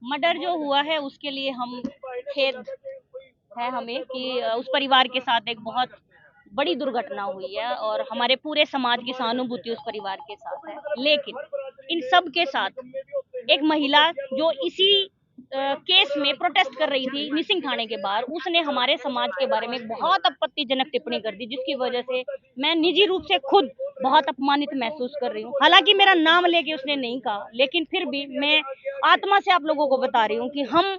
Murder जो हुआ है उसके लिए हम खेद है हमें कि उस परिवार के साथ एक बहुत बड़ी दुर्घटना हुई है और हमारे पूरे समाज की सहानुभूति उस परिवार के साथ है। लेकिन इन सब के साथ एक महिला जो इसी केस में प्रोटेस्ट कर रही थी मिसिंग थाने के बाहर, उसने हमारे समाज के बारे में बहुत आपत्तिजनक टिप्पणी कर दी, जिसकी वजह से मैं निजी रूप से खुद बहुत अपमानित महसूस कर रही हूँ। हालांकि मेरा नाम लेके उसने नहीं कहा, लेकिन फिर भी मैं आत्मा से आप लोगों को बता रही हूँ कि हम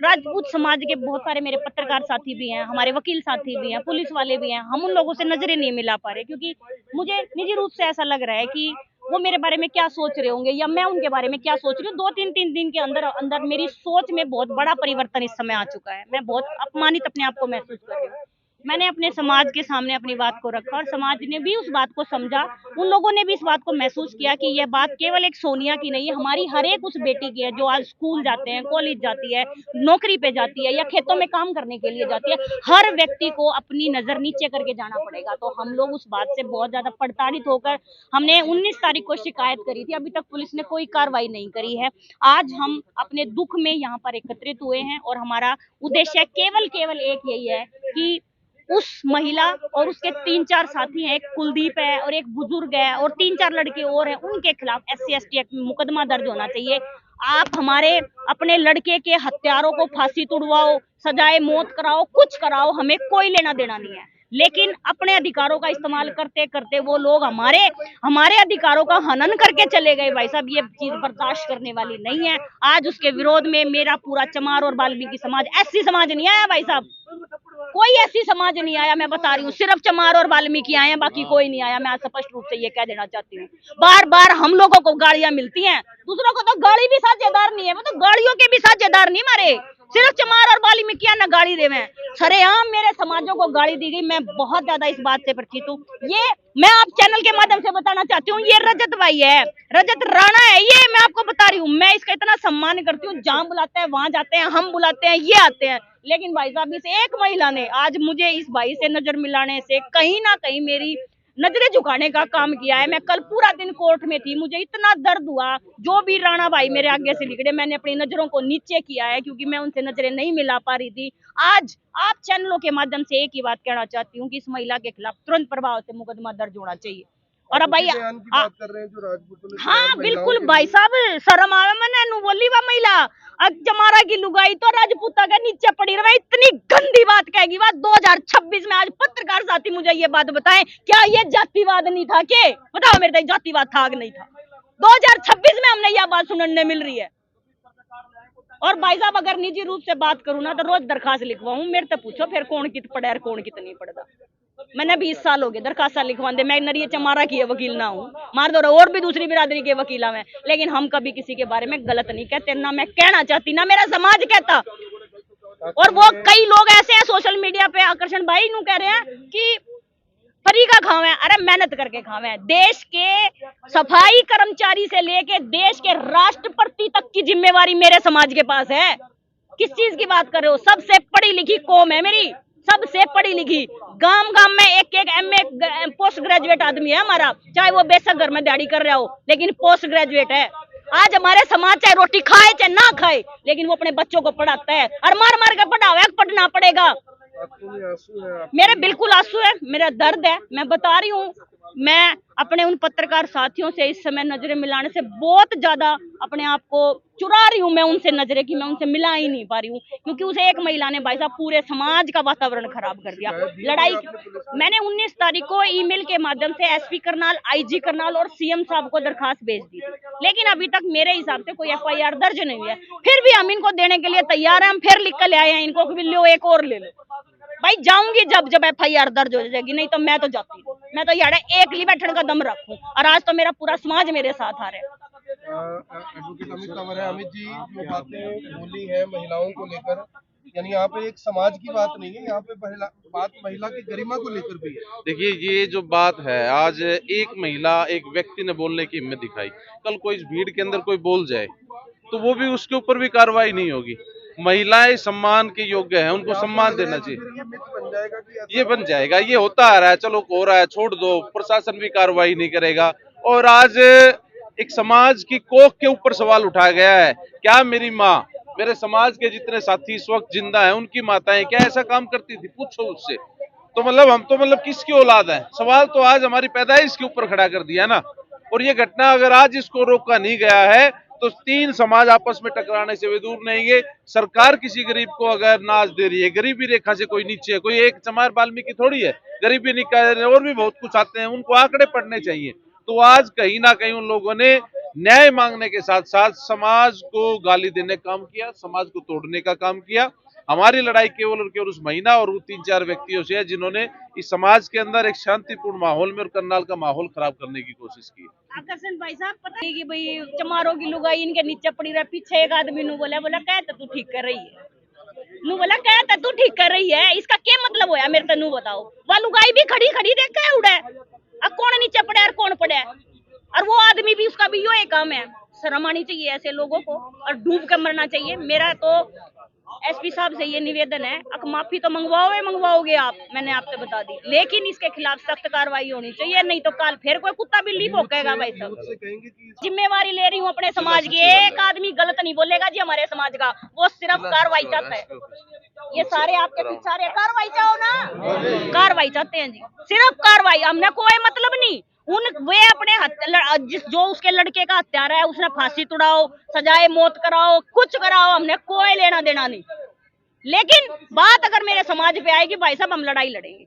राजपूत समाज के बहुत सारे मेरे पत्रकार साथी भी हैं, हमारे वकील साथी भी हैं, पुलिस वाले भी हैं, हम उन लोगों से नजरें नहीं मिला पा रहे, क्योंकि मुझे निजी रूप से ऐसा लग रहा है कि वो मेरे बारे में क्या सोच रहे होंगे या मैं उनके बारे में क्या सोच रही हूँ। 2-3 दिन के अंदर अंदर मेरी सोच में बहुत बड़ा परिवर्तन इस समय आ चुका है। मैं बहुत अपमानित अपने आप को महसूस कर रही हूँ। मैंने अपने समाज के सामने अपनी बात को रखा और समाज ने भी उस बात को समझा। उन लोगों ने भी इस बात को महसूस किया कि यह बात केवल एक सोनिया की नहीं है, हमारी हर एक उस बेटी की है जो आज स्कूल जाते हैं, कॉलेज जाती है, नौकरी पे जाती है या खेतों में काम करने के लिए जाती है। हर व्यक्ति को अपनी नजर नीचे करके जाना पड़ेगा। तो हम लोग उस बात से बहुत ज्यादा प्रताड़ित होकर हमने 19 तारीख को शिकायत करी थी। अभी तक पुलिस ने कोई कार्रवाई नहीं करी है। आज हम अपने दुख में यहाँ पर एकत्रित हुए हैं और हमारा उद्देश्य केवल केवल एक यही है कि उस महिला और उसके 3-4 साथी हैं, एक कुलदीप है और एक बुजुर्ग है और 3-4 लड़के और हैं, उनके खिलाफ SC/ST एक्ट में मुकदमा दर्ज होना चाहिए। आप हमारे अपने लड़के के हत्यारों को फांसी तुड़वाओ, सजाए मौत कराओ, कुछ कराओ, हमें कोई लेना देना नहीं है। लेकिन अपने अधिकारों का इस्तेमाल करते करते वो लोग हमारे हमारे अधिकारों का हनन करके चले गए। भाई साहब, ये चीज बर्दाश्त करने वाली नहीं है। आज उसके विरोध में मेरा पूरा चमार और वाल्मीकि समाज, SC समाज नहीं आया भाई साहब, कोई ऐसी समाज नहीं आया। मैं बता रही हूँ, सिर्फ चमार और वाल्मीकि आए हैं, बाकी कोई नहीं आया। मैं आज स्पष्ट रूप से ये कह देना चाहती हूँ। बार बार हम लोगों को गाड़ियां मिलती हैं, दूसरों को तो गाड़ी भी साझेदार नहीं है, वो तो गाड़ियों के भी साझेदार नहीं मारे। सिर्फ चमार और वाल्मीकि ना गाड़ी देवे, सरेआम मेरे समाजों को गाड़ी दी गई। मैं बहुत ज्यादा इस बात से परिचित हूँ। ये मैं आप चैनल के माध्यम से बताना चाहती हूँ, ये रजत भाई है, रजत राणा है, ये मैं आपको बता रही हूँ। मैं इसका इतना सम्मान करती हूँ, जहाँ बुलाते हैं वहां जाते हैं, हम बुलाते हैं ये आते हैं। लेकिन भाई साहब, इस एक महिला ने आज मुझे इस भाई से नजर मिलाने से कहीं ना कहीं मेरी नजरें झुकाने का काम किया है। मैं कल पूरा दिन कोर्ट में थी, मुझे इतना दर्द हुआ। जो भी राणा भाई मेरे आगे से निकले, मैंने अपनी नजरों को नीचे किया है, क्योंकि मैं उनसे नजरें नहीं मिला पा रही थी। आज आप चैनलों के माध्यम से एक ही बात कहना चाहती हूँ कि इस महिला के खिलाफ तुरंत प्रभाव से मुकदमा दर्ज होना चाहिए। और अब भाई बात कर रहे हैं जो राजपूतों ने हाँ बिल्कुल भाई साहब, शर्म आवे मैंने नु बोली वा महिला चमारा की लुगाई तो राजपूता के नीचे पड़ी रहे। इतनी गंदी बात कहेगी बात 2026 में। आज पत्रकार साथी मुझे ये बात बताएं, क्या ये जातिवाद नहीं था? के बताओ मेरे, जातिवाद था कि नहीं था? 2026 में हमने यह बात सुनने मिल रही है। और भाई साहब, अगर निजी रूप से बात करूँ ना तो रोज दरखास्त लिखवाऊं। मेरे से पूछो फिर कौन कित पड़ा और कौन कित नहीं पड़ता। मैंने 20 साल हो गए दरखास्त लिखवा दे। मैं नरिये चमारा की वकील ना हूँ, मार दो और भी दूसरी बिरादरी के वकील हैं, लेकिन हम कभी किसी के बारे में गलत नहीं कहते, ना मैं कहना चाहती ना मेरा समाज कहता। और वो कई लोग ऐसे हैं सोशल मीडिया पे, आकर्षण भाई नू कह रहे हैं कि फ्री का खावे। अरे मेहनत करके खावे। देश के सफाई कर्मचारी से लेके देश के राष्ट्रपति तक की जिम्मेवारी मेरे समाज के पास है। किस चीज की बात कर रहे हो? सबसे पढ़ी लिखी कौम है मेरी, सबसे पढ़ी लिखी। गांव गांव में एक एक MA पोस्ट ग्रेजुएट आदमी है हमारा, चाहे वो बेशक घर में दिहाड़ी कर रहा हो, लेकिन पोस्ट ग्रेजुएट है। आज हमारे समाज चाहे रोटी खाए चाहे ना खाए, लेकिन वो अपने बच्चों को पढ़ाता है और मार मार कर पढ़ावे, पढ़ना पड़ेगा। मेरे बिल्कुल आंसू है, मेरा दर्द है, मैं बता रही हूँ। मैं अपने उन पत्रकार साथियों से इस समय नजरें मिलाने से बहुत ज्यादा अपने आप को चुरा रही हूँ। मैं उनसे नजरें की मैं उनसे मिला ही नहीं पा रही हूँ, क्योंकि उसे एक महिला ने भाई साहब पूरे समाज का वातावरण खराब कर दिया। लड़ाई मैंने 19 तारीख को ईमेल के माध्यम से SP करनाल, IG करनाल और CM साहब को दरखास्त भेज दी थी, लेकिन अभी तक मेरे हिसाब से कोई FIR दर्ज नहीं हुई है। फिर भी हम इनको देने के लिए तैयार हैं, हम फिर लिख कर ले आए हैं इनको कि लो एक और ले लो। भाई जाऊंगी जब जब FIR दर्ज हो जाएगी, नहीं तो मैं तो जाती। मैं तो यार एक ही बैठने का दम रखूं, और आज तो मेरा पूरा समाज मेरे साथ आ रहा है। एडवोकेट अमित तंवर है। अमित जी, जो बातें बोली है महिलाओं को लेकर, यानी यहाँ पे एक समाज की बात नहीं है, यहाँ पे बात महिला की गरिमा को लेकर भी है। देखिए, ये जो बात है, आज एक महिला, एक व्यक्ति ने बोलने की हिम्मत दिखाई। कल कोई इस भीड़ के अंदर कोई बोल जाए तो वो भी, उसके ऊपर भी कार्रवाई नहीं होगी। महिलाएं सम्मान के योग्य हैं, उनको सम्मान देना चाहिए। ये बन जाएगा, ये होता आ रहा है, चलो हो रहा है, छोड़ दो, प्रशासन भी कार्रवाई नहीं करेगा। और आज एक समाज की कोख के ऊपर सवाल उठाया गया है। क्या मेरी माँ, मेरे समाज के जितने साथी इस वक्त जिंदा हैं, उनकी माताएं क्या ऐसा काम करती थी? पूछो उससे। तो मतलब हम तो मतलब किसकी औलाद है? सवाल तो आज हमारी पैदाइश के ऊपर खड़ा कर दिया ना। और ये घटना अगर आज इसको रोका नहीं गया है तो तीन समाज आपस में टकराने से वे दूर नहीं गए। सरकार किसी गरीब को अगर नाज दे रही है, गरीबी रेखा से कोई नीचे है, कोई एक चमार वाल्मीकि थोड़ी है, गरीबी निकाल और भी बहुत कुछ आते हैं, उनको आंकड़े पढ़ने चाहिए। तो आज कहीं ना कहीं उन लोगों ने न्याय मांगने के साथ साथ समाज को गाली देने का काम किया, समाज को तोड़ने का काम किया। हमारी लड़ाई केवल और केवल उस महिला और 3-4 व्यक्तियों से है जिन्होंने इस समाज के अंदर एक शांतिपूर्ण माहौल में और करनाल का माहौल खराब करने की कोशिश की। आकर्षण भाई साहब, पता है कि भाई चमारों की लुगाई इनके नीचे पड़ी रहे। पीछे एक आदमी नु बोला कहता तू ठीक कर रही है, नु बोला कहता तू ठीक कर रही है, इसका क्या मतलब होया मेरे तनु बताओ। वह लुगाई भी खड़ी खड़ी देख के उड़े, अब कौन नीचे पड़ा और कौन पड़ा, और वो आदमी भी, उसका भी यो एक काम है। शर्म आनी चाहिए ऐसे लोगों को और डूब कर मरना चाहिए। मेरा तो एसपी साहब से ये निवेदन है, अब माफी तो मंगवाओगे आप, मैंने आपसे बता दी, लेकिन इसके खिलाफ सख्त कार्रवाई होनी चाहिए, नहीं तो कल फिर कोई कुत्ता बिल्ली भौंकेगा भाई साहब। जिम्मेवारी ले रही हूँ अपने समाज की, एक आदमी गलत नहीं बोलेगा जी हमारे समाज का, वो सिर्फ कार्रवाई चाहता है। ये सारे आपके पीछे कार्रवाई चाहो ना, कार्रवाई चाहते हैं जी, सिर्फ कार्रवाई, हमने कोई मतलब नहीं। वे अपने जो उसके लड़के का हत्यारा है उसने फांसी तुड़ाओ, सजाए मौत कराओ, कुछ कराओ, हमने कोई लेना देना नहीं। लेकिन बात अगर मेरे समाज पे आएगी भाई साहब, हम लड़ाई लड़ेंगे।